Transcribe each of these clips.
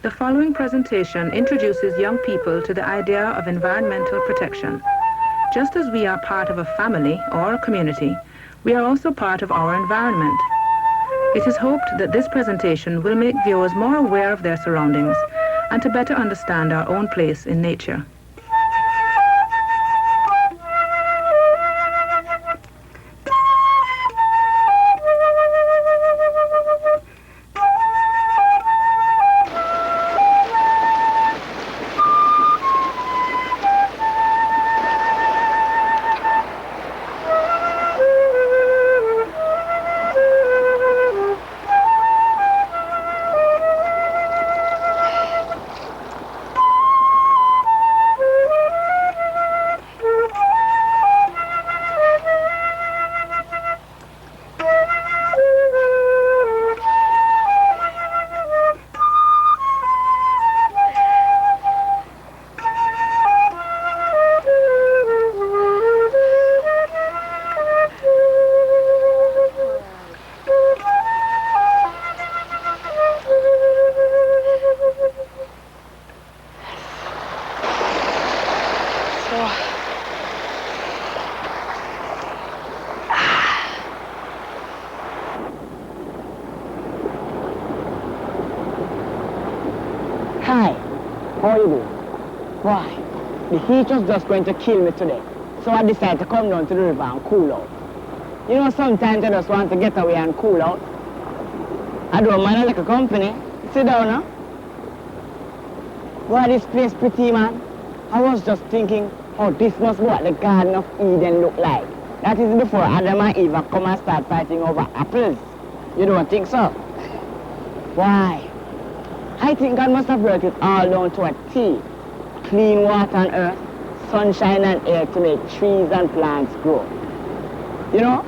The following presentation introduces young people to the idea of environmental protection. Just as we are part of a family or a community, we are also part of our environment. It is hoped that this presentation will make viewers more aware of their surroundings and to better understand our own place in nature. Hi, how are you doing? Why? The heat was just going to kill me today, so I decided to come down to the river and cool out. You know, sometimes I just want to get away and cool out. I don't mind a little company. Sit down now. Why this place pretty, man? I was just thinking, oh, this must be what the Garden of Eden look like. That is before Adam and Eve come and start fighting over apples. You don't think so? Why? I think God must have worked it all down to a T. Clean water and earth, sunshine and air to make trees and plants grow. You know,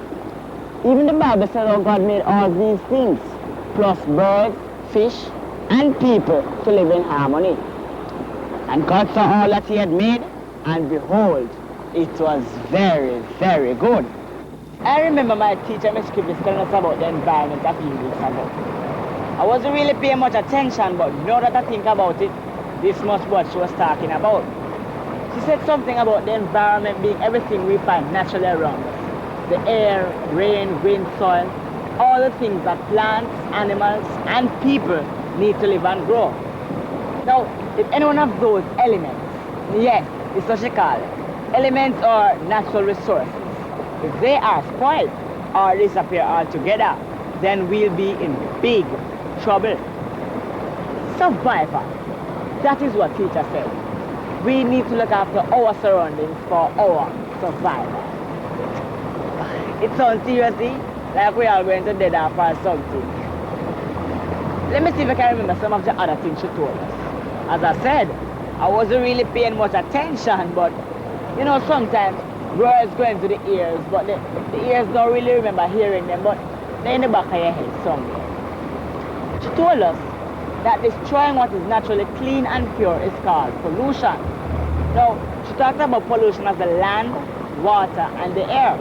even the Bible says how God made all these things, plus birds, fish, and people to live in harmony. And God saw all that he had made, and behold, it was very, very good. I remember my teacher, Miss Kibis, telling us about the environment a few weeks ago. I wasn't really paying much attention, but now that I think about it, this must be what she was talking about. She said something about the environment being everything we find naturally around us. The air, rain, wind, soil, all the things that plants, animals, and people need to live and grow. Now, if any one of those elements, yes, it's what she calls it, elements or natural resources, if they are spoiled or disappear altogether, then we'll be in big trouble. Survival. That is what teacher said. We need to look after our surroundings for our survival. It sounds seriously like we are going to dead off or something. Let me see if I can remember some of the other things she told us. As I said, I wasn't really paying much attention, but you know, sometimes words go into the ears, but the ears don't really remember hearing them, but they're in the back of your head somewhere. She told us that destroying what is naturally clean and pure is called pollution. Now, she talked about pollution of the land, water, and the air.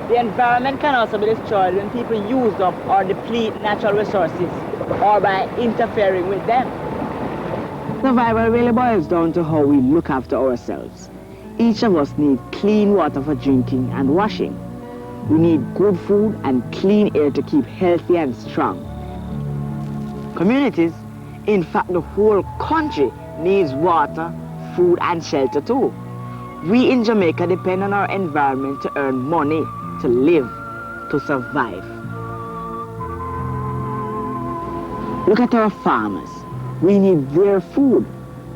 The environment can also be destroyed when people use up or deplete natural resources or by interfering with them. Survival really boils down to how we look after ourselves. Each of us needs clean water for drinking and washing. We need good food and clean air to keep healthy and strong. Communities, in fact the whole country, needs water, food and shelter too. We in Jamaica depend on our environment to earn money, to live, to survive. Look at our farmers. We need their food.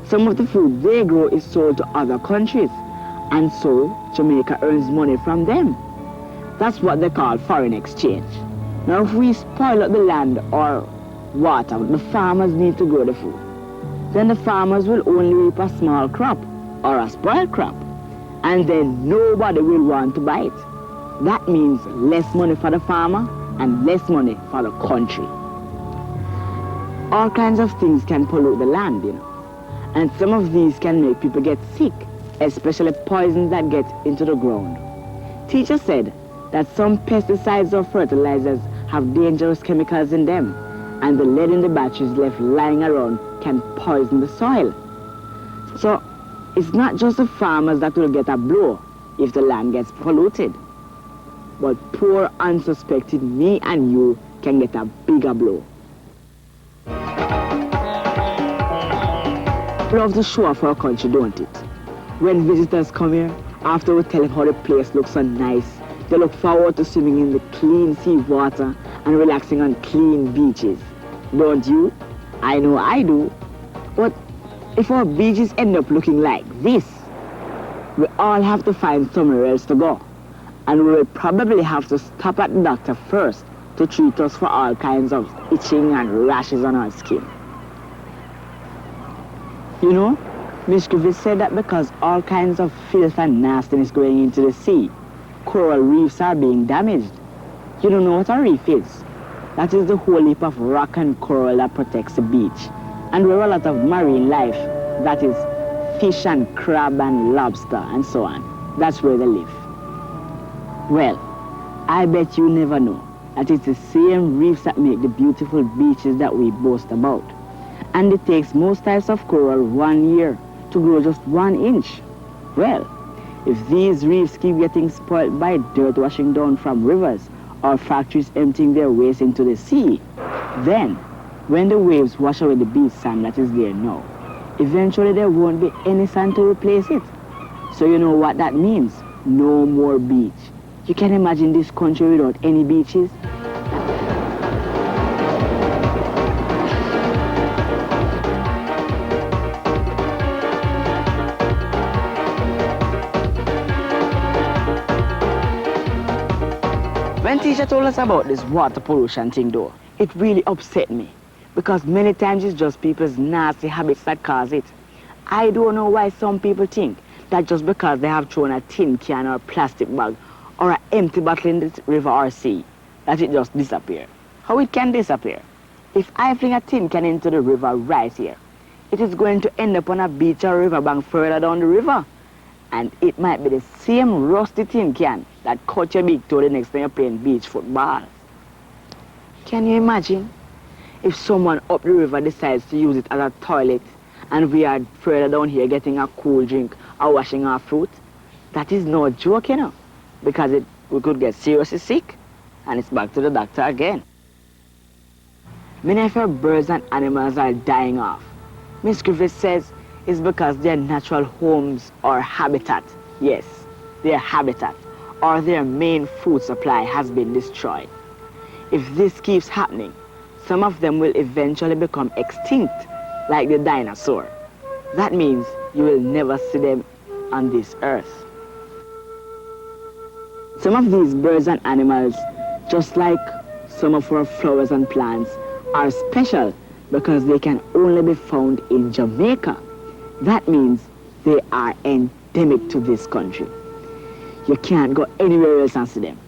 Some of the food they grow is sold to other countries, and so Jamaica earns money from them. That's what they call foreign exchange. Now if we spoil up the land or water the farmers need to grow the food, then the farmers will only reap a small crop or a spoiled crop, and then nobody will want to buy it. That means less money for the farmer and less money for the country. All kinds of things can pollute the land, you know, and some of these can make people get sick, especially poisons that get into the ground. Teacher said that some pesticides or fertilizers have dangerous chemicals in them, and the lead in the batteries left lying around can poison the soil. So it's not just the farmers that will get a blow if the land gets polluted, but poor unsuspected me and you can get a bigger blow. Love to show off our country, don't it? When visitors come here, after we tell them how the place looks so nice, they look forward to swimming in the clean sea water and relaxing on clean beaches. Don't you? I know I do. But if our beaches end up looking like this, we all have to find somewhere else to go. And we will probably have to stop at the doctor first to treat us for all kinds of itching and rashes on our skin. You know, Miss Griffith said that because all kinds of filth and nastiness going into the sea, coral reefs are being damaged. You don't know what a reef is? That is the whole heap of rock and coral that protects the beach, and where a lot of marine life, that is fish and crab and lobster and so on, that's where they live. Well, I bet you never know that it's the same reefs that make the beautiful beaches that we boast about. And it takes most types of coral 1 year to grow just 1 inch. Well, if these reefs keep getting spoiled by dirt washing down from rivers or factories emptying their waste into the sea, then when the waves wash away the beach sand that is there now, eventually there won't be any sand to replace it. So you know what that means? No more beach. You can imagine this country without any beaches? When teacher told us about this water pollution thing though, it really upset me, because many times it's just people's nasty habits that cause it. I don't know why some people think that just because they have thrown a tin can or a plastic bag or an empty bottle in the river or sea, that it just disappears. How it can disappear? If I fling a tin can into the river right here, it is going to end up on a beach or riverbank further down the river. And it might be the same rusty tin can that cut your big toe the next time you're playing beach football. Can you imagine if someone up the river decides to use it as a toilet and we are further down here getting a cool drink or washing our fruit? That is no joke, you know, because we could get seriously sick and it's back to the doctor again. Many of our birds and animals are dying off. Miss Griffith says it's because their natural homes or habitat, yes, their habitat, or their main food supply has been destroyed. If this keeps happening, some of them will eventually become extinct, like the dinosaur. That means you will never see them on this earth. Some of these birds and animals, just like some of our flowers and plants, are special because they can only be found in Jamaica. That means they are endemic to this country. You can't go anywhere else and see them.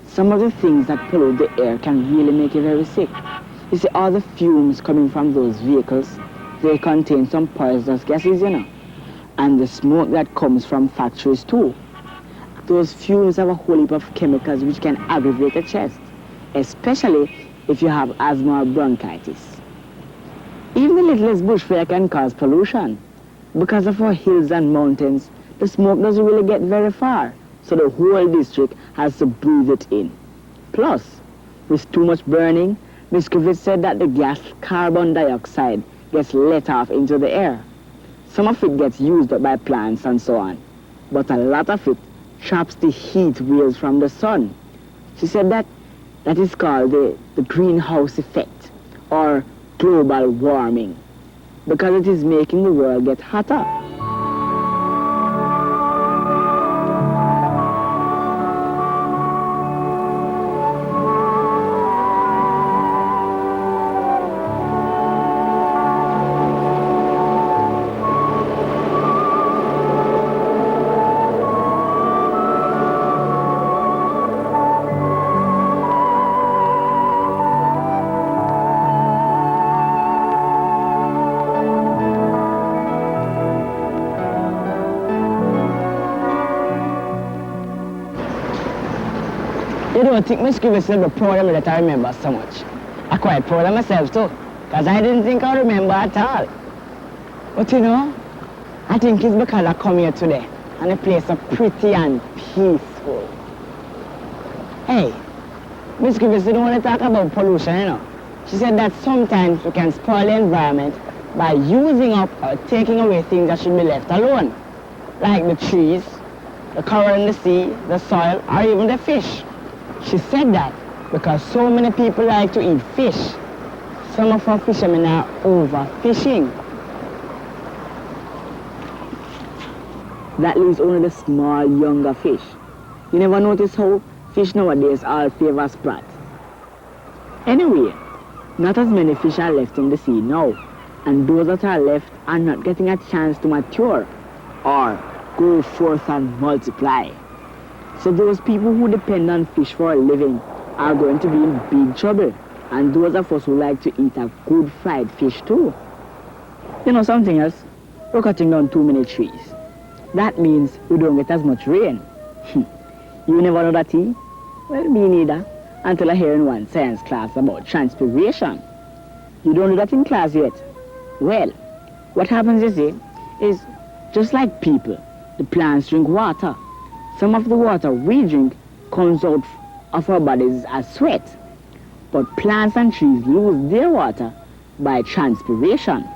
Some of the things that pollute the air can really make you very sick. You see, all the fumes coming from those vehicles, they contain some poisonous gases, you know. And the smoke that comes from factories too. Those fumes have a whole heap of chemicals which can aggravate the chest, especially if you have asthma or bronchitis. Even the littlest bushfire can cause pollution. Because of our hills and mountains, the smoke doesn't really get very far, so the whole district has to breathe it in. Plus, with too much burning, Ms. Griffith said that the gas carbon dioxide gets let off into the air. Some of it gets used up by plants and so on, but a lot of it traps the heat waves from the sun. She said that is called the greenhouse effect, or global warming, because it is making the world get hotter. You don't think Miss Griffith will be proud of me that I remember so much? I'm quite proud of myself too, because I didn't think I remember at all. But you know, I think it's because I come here today and the place is pretty and peaceful. Hey, Miss Griffiths don't want to talk about pollution, you know. She said that sometimes we can spoil the environment by using up or taking away things that should be left alone, like the trees, the coral in the sea, the soil, or even the fish. She said that because so many people like to eat fish. Some of our fishermen are overfishing. That leaves only the small, younger fish. You never notice how fish nowadays all favor sprat. Anyway, not as many fish are left in the sea now, and those that are left are not getting a chance to mature or grow forth and multiply. So those people who depend on fish for a living are going to be in big trouble, and those of us who like to eat a good fried fish too. You know something else? We're cutting down too many trees. That means we don't get as much rain. You never know that, eh? Well, me neither, until I hear in one science class about transpiration. You don't do that in class yet? Well, what happens, you see, is just like people, the plants drink water. Some of the water we drink comes out of our bodies as sweat. But plants and trees lose their water by transpiration.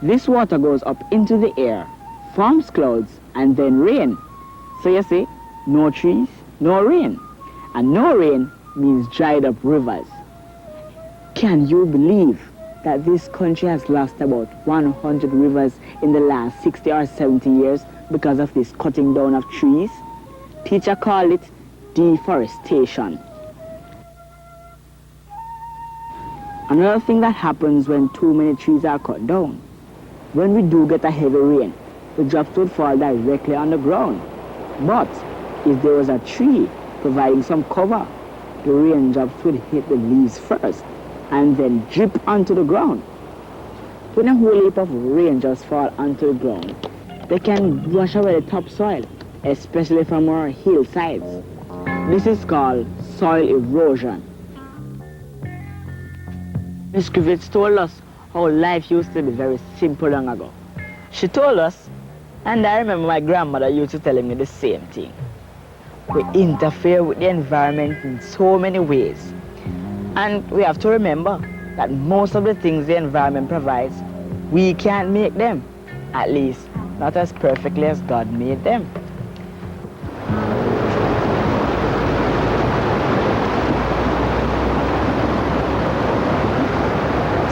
This water goes up into the air, forms clouds, and then rain. So you see, no trees, no rain. And no rain means dried up rivers. Can you believe that this country has lost about 100 rivers in the last 60 or 70 years because of this cutting down of trees? Teacher called it deforestation. Another thing that happens when too many trees are cut down, when we do get a heavy rain, the drops would fall directly on the ground. But if there was a tree providing some cover, the raindrops would hit the leaves first and then drip onto the ground. When a whole heap of raindrops fall onto the ground, they can wash away the topsoil, especially from our hillsides. This is called soil erosion. Miss Griffiths told us how life used to be very simple long ago. She told us, and I remember my grandmother used to tell me the same thing. We interfere with the environment in so many ways. And we have to remember that most of the things the environment provides, we can't make them. At least, not as perfectly as God made them.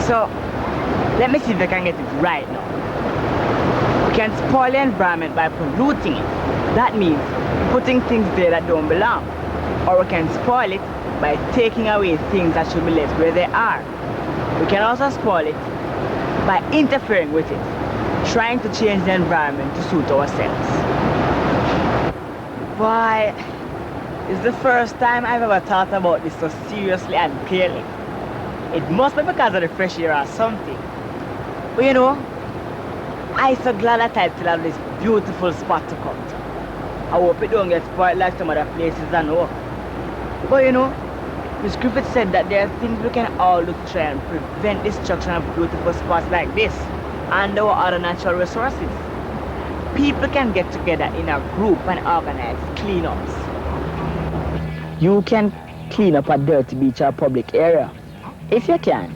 So, let me see if I can get it right now. We can spoil the environment by polluting it. That means putting things there that don't belong. Or we can spoil it by taking away things that should be left where they are. We can also spoil it by interfering with it, trying to change the environment to suit ourselves. Why, it's the first time I've ever thought about this so seriously and clearly. It must be because of the fresh air or something. But you know, I'm so glad that I still have this beautiful spot to come to. I hope it don't get spoiled like some other places I know. But you know, Miss Griffith said that there are things we can all do to try and prevent destruction of beautiful spots like this and our other natural resources. People can get together in a group and organize cleanups. You can clean up a dirty beach or public area. If you can,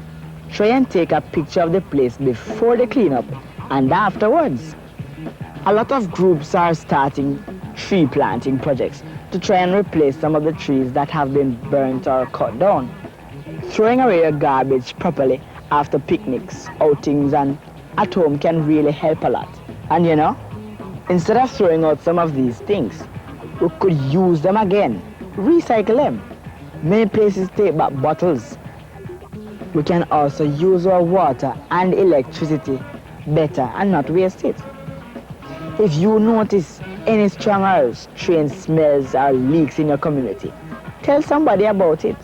try and take a picture of the place before the cleanup and afterwards. A lot of groups are starting tree planting projects to try and replace some of the trees that have been burnt or cut down. Throwing away your garbage properly after picnics, outings, and at home can really help a lot. And you know, instead of throwing out some of these things, we could use them again, recycle them. Many places take back bottles. We can also use our water and electricity better and not waste it. If you notice any strong or strange smells or leaks in your community, tell somebody about it.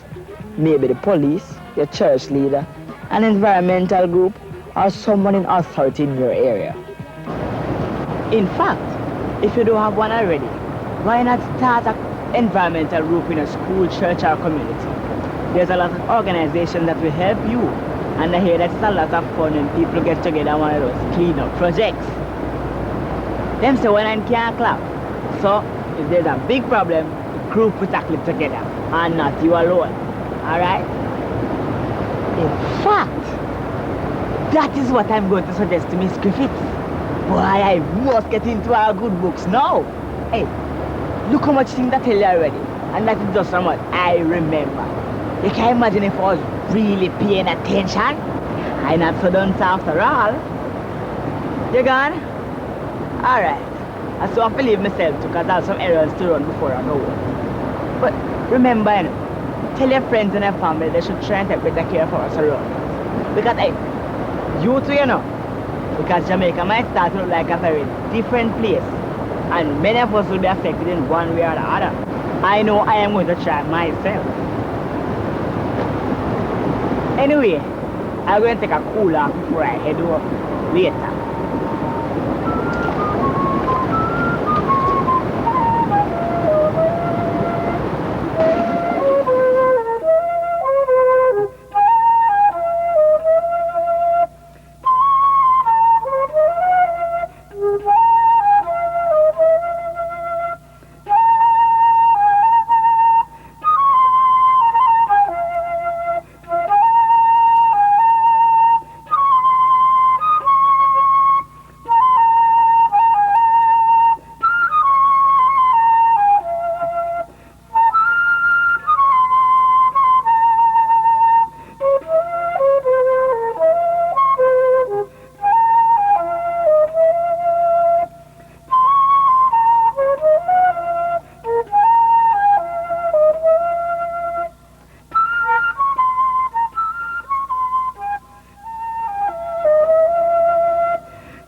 Maybe the police, your church leader, an environmental group, or someone in authority in your area. In fact, if you don't have one already, why not start an environmental group in a school, church, or community? There's a lot of organizations that will help you And I hear that's a lot of fun when people get together on one of those clean-up projects. Them say one hand can't clap. So, if there's a big problem, the group will tackle it together, and not you alone. Alright? In fact, that is what I'm going to suggest to Miss Griffiths. Boy, I must get into our good books now. Hey, look how much things I tell you already. And that is just so much I remember. You can imagine if I was really paying attention. I'm not so dunce after all. You gone? Alright. I still have to leave myself too, because I have some errands to run before I go home. But remember, you know, tell your friends and your family they should try and take better care of our surroundings. Because, hey, you too, you know, because Jamaica might start to look like a very different place. And many of us will be affected in one way or the other. I know I am going to try myself. Anyway, I'm going to take a cool off before I head off later.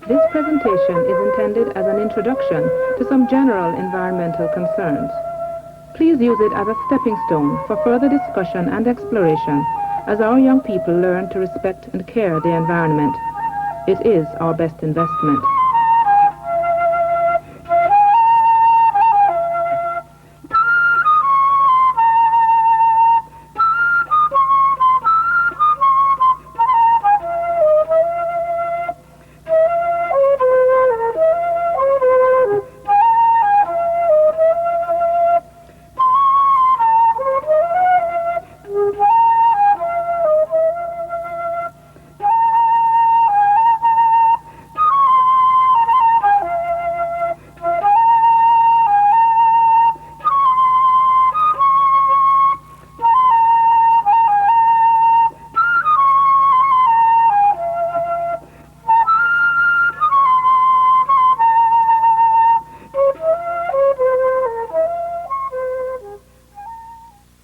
This presentation is intended as an introduction to some general environmental concerns. Please use it as a stepping stone for further discussion and exploration as our young people learn to respect and care the environment. It is our best investment.